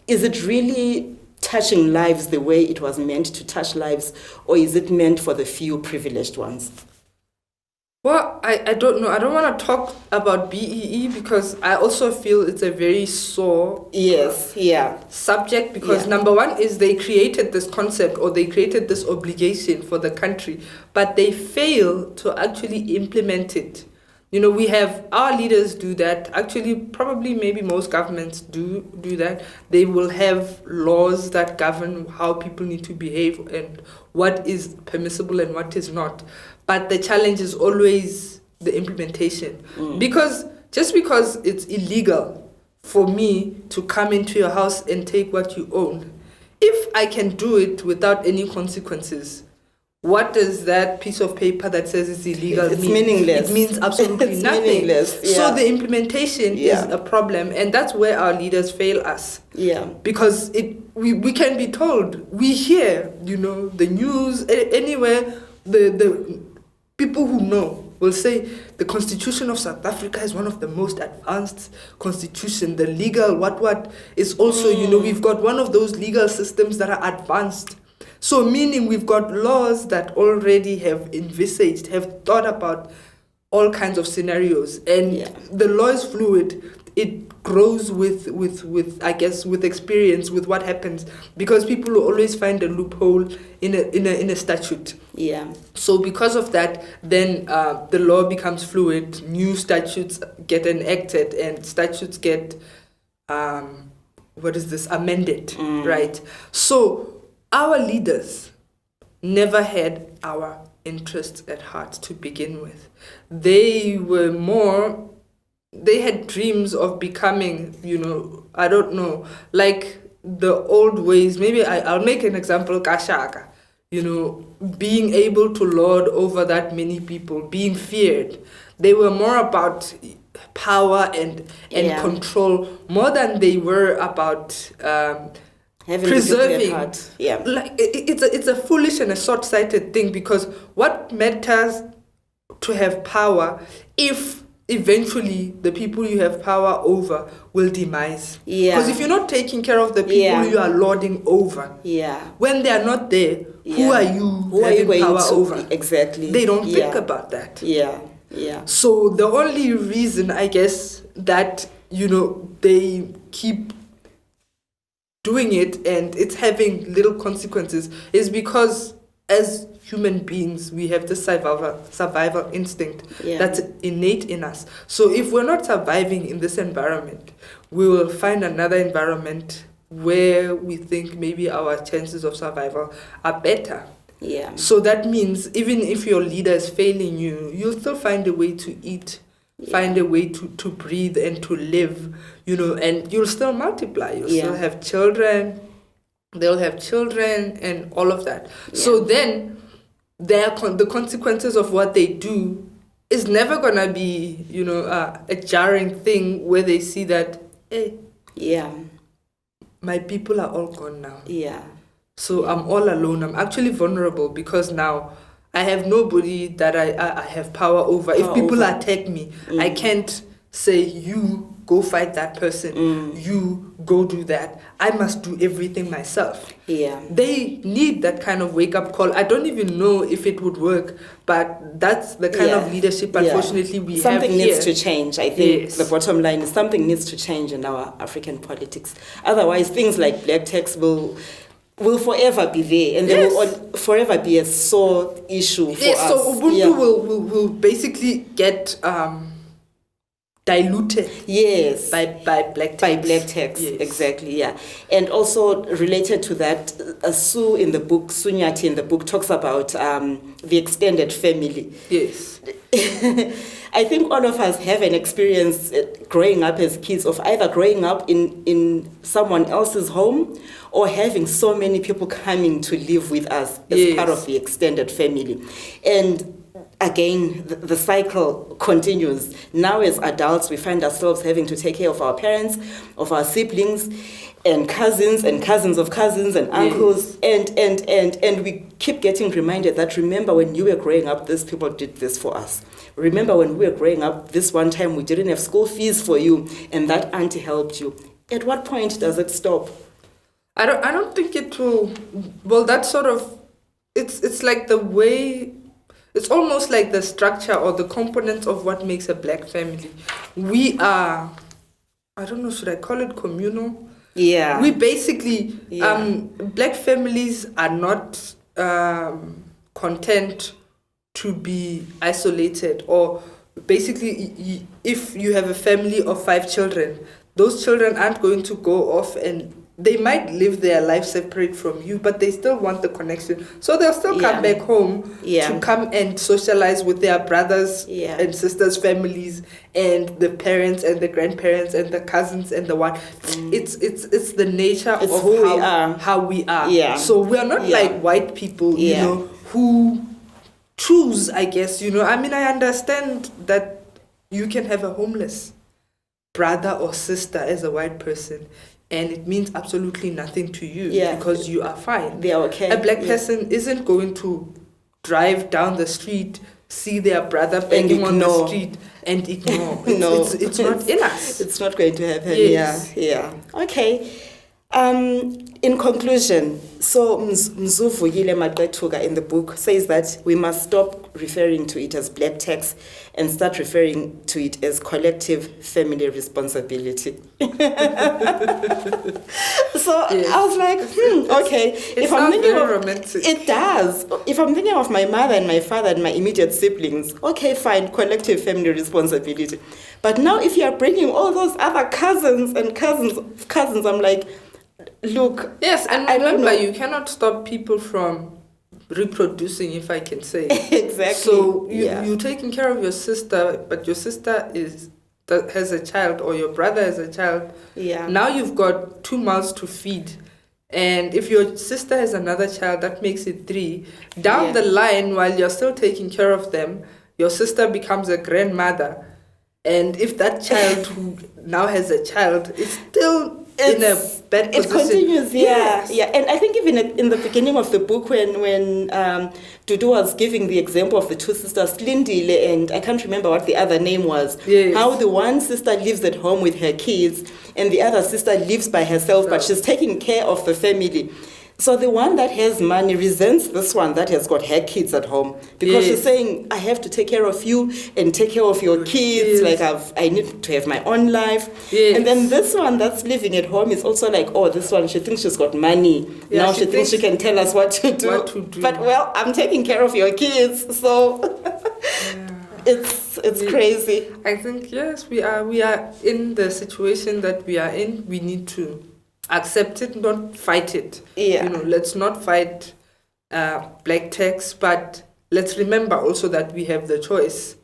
Speaker 1: is it really touching lives the way it was meant to touch lives, or is it meant for the few privileged ones?
Speaker 2: Well, I don't know. I don't want to talk about BEE because I also feel it's a very sore subject, because number one is they created this concept, or they created this obligation for the country, but they fail to actually implement it. We have our leaders do that. Actually, probably maybe most governments do that. They will have laws that govern how people need to behave and what is permissible and what is not. But the challenge is always the implementation. Because just because it's illegal for me to come into your house and take what you own, if I can do it without any consequences, what does that piece of paper that says it's illegal mean?
Speaker 1: It's meaningless.
Speaker 2: It means absolutely
Speaker 1: it's
Speaker 2: nothing.
Speaker 1: Meaningless. Yeah.
Speaker 2: So the implementation is a problem, and that's where our leaders fail us.
Speaker 1: Yeah.
Speaker 2: Because we can be told, we hear, the news, anywhere, the people who know will say the Constitution of South Africa is one of the most advanced constitution. The legal what is also, we've got one of those legal systems that are advanced. So meaning we've got laws that already have envisaged, have thought about all kinds of scenarios. And the law is fluid. It grows with experience, with what happens, because people will always find a loophole in a statute.
Speaker 1: Yeah.
Speaker 2: So because of that, then the law becomes fluid. New statutes get enacted, and statutes get amended, right? So our leaders never had our interests at heart to begin with. They had dreams of becoming, I don't know, like the old ways. Maybe I'll make an example, Kashaka, being able to lord over that many people, being feared. They were more about power and control, more than they were about preserving. Like it's a foolish and a short-sighted thing, because what matters to have power if eventually the people you have power over will demise? Because if you're not taking care of the people you are lording over, when they are not there, who are you having power over?
Speaker 1: Exactly.
Speaker 2: They don't think about that.
Speaker 1: Yeah.
Speaker 2: So the only reason, I guess, that they keep doing it and it's having little consequences is because as human beings we have this survival instinct that's innate in us. So if we're not surviving in this environment, we will find another environment where we think maybe our chances of survival are better. So that means even if your leader is failing you, you'll still find a way to eat, find a way to breathe and to live, and you'll still multiply. You'll still have children, they'll have children and all of that. So then the consequences of what they do it's never gonna be, a jarring thing where they see that, hey, my people are all gone now.
Speaker 1: Yeah.
Speaker 2: So I'm all alone. I'm actually vulnerable because now I have nobody that I have power over. If people attack me, I can't say, you go fight that person, you go do that. I must do everything myself.
Speaker 1: Yeah.
Speaker 2: They need that kind of wake-up call. I don't even know if it would work, but that's the kind of leadership, unfortunately, we have here.
Speaker 1: Something needs to change. I think the bottom line is something needs to change in our African politics. Otherwise, things like black tax will forever be there, and they will forever be a sore issue for us.
Speaker 2: So Ubuntu will basically get diluted by black tax.
Speaker 1: By black tax, exactly, yeah. And also related to that, Sue Nyati in the book talks about the extended family.
Speaker 2: Yes.
Speaker 1: I think all of us have an experience growing up as kids of either growing up in someone else's home or having so many people coming to live with us as part of the extended family. And again, the cycle continues. Now as adults, we find ourselves having to take care of our parents, of our siblings, and cousins of cousins and uncles. And we keep getting reminded that, remember when you were growing up, these people did this for us. Remember when we were growing up, this one time we didn't have school fees for you and that auntie helped you. At what point does it stop?
Speaker 2: I don't think it will. Well, that sort of, it's like the way, it's almost like the structure or the components of what makes a black family. We are, I don't know, should I call it communal?
Speaker 1: Yeah.
Speaker 2: We basically, black families are not content to be isolated, or basically if you have a family of 5 children, those children aren't going to go off and they might live their life separate from you, but they still want the connection. So they'll still come back home to come and socialize with their brothers and sisters' families and the parents and the grandparents and the cousins and the one. It's the nature of how we are.
Speaker 1: Yeah.
Speaker 2: So we are not like white people, you know, who choose, I guess, you know. I mean, I understand that you can have a homeless brother or sister as a white person, and it means absolutely nothing to you because you are fine.
Speaker 1: They are okay.
Speaker 2: A black person isn't going to drive down the street, see their brother begging on the street and ignore. It's not in us.
Speaker 1: It's not going to happen. Yeah. Okay. In conclusion, so Mzuvuyile Maqethuka in the book says that we must stop referring to it as black tax and start referring to it as collective family responsibility. So I was like, okay.
Speaker 2: It sounds very romantic.
Speaker 1: It does. If I'm thinking of my mother and my father and my immediate siblings, okay, fine, collective family responsibility. But now if you are bringing all those other cousins, I'm like, look.
Speaker 2: Yes, and remember, you cannot stop people from reproducing, if I can say.
Speaker 1: Exactly.
Speaker 2: So you're taking care of your sister, but your sister has a child, or your brother has a child.
Speaker 1: Yeah.
Speaker 2: Now you've got 2 mouths to feed. And if your sister has another child, that makes it 3. Down the line, while you're still taking care of them, your sister becomes a grandmother. And if that child who now has a child is still in a bad position. It
Speaker 1: continues, yeah. And I think even in the beginning of the book, when Dudu was giving the example of the 2 sisters, Lindile, and I can't remember what the other name was, how the one sister lives at home with her kids and the other sister lives by herself, but she's taking care of the family. So the one that has money resents this one that has got her kids at home, because she's saying, I have to take care of you and take care of your kids. Like I need to have my own life. And then this one that's living at home is also like, oh, this one, she thinks she's got money. Now she thinks she can tell us what to do. But well, I'm taking care of your kids. So it's crazy.
Speaker 2: I think, yes, we are in the situation that we are in. We need to accept it, not fight it. You know, let's not fight black tax, but let's remember also that we have the choice.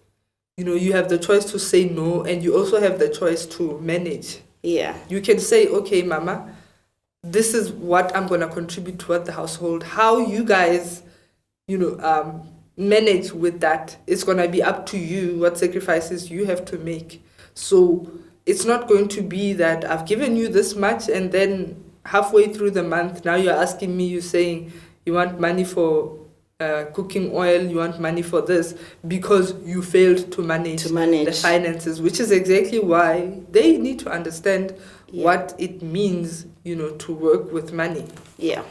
Speaker 2: You know, you have the choice to say no, and you also have the choice to manage. You can say, okay, mama, this is what I'm going to contribute toward the household. How you guys, manage with that. It's going to be up to you what sacrifices you have to make. So it's not going to be that I've given you this much and then halfway through the month, now you're asking me, you're saying you want money for cooking oil, you want money for this, because you failed to manage the finances, which is exactly why they need to understand what it means, to work with money.
Speaker 1: Yeah.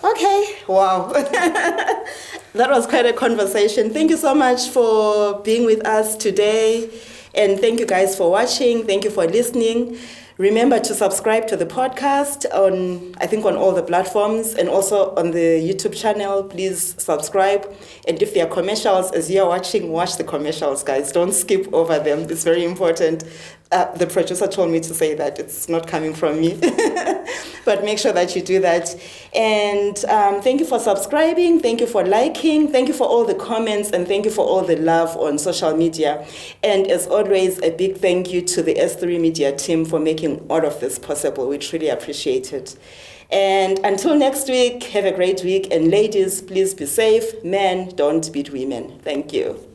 Speaker 1: Okay, wow. That was quite a conversation. Thank you so much for being with us today. And thank you guys for watching. Thank you for listening. Remember to subscribe to the podcast on all the platforms, and also on the YouTube channel. Please subscribe. And if there are commercials as you're watching, watch the commercials, guys. Don't skip over them. It's very important. The producer told me to say that. It's not coming from me. But make sure that you do that. And thank you for subscribing. Thank you for liking. Thank you for all the comments. And thank you for all the love on social media. And as always, a big thank you to the S3 Media team for making all of this possible. We truly appreciate it. And until next week, have a great week. And ladies, please be safe. Men, don't beat women. Thank you.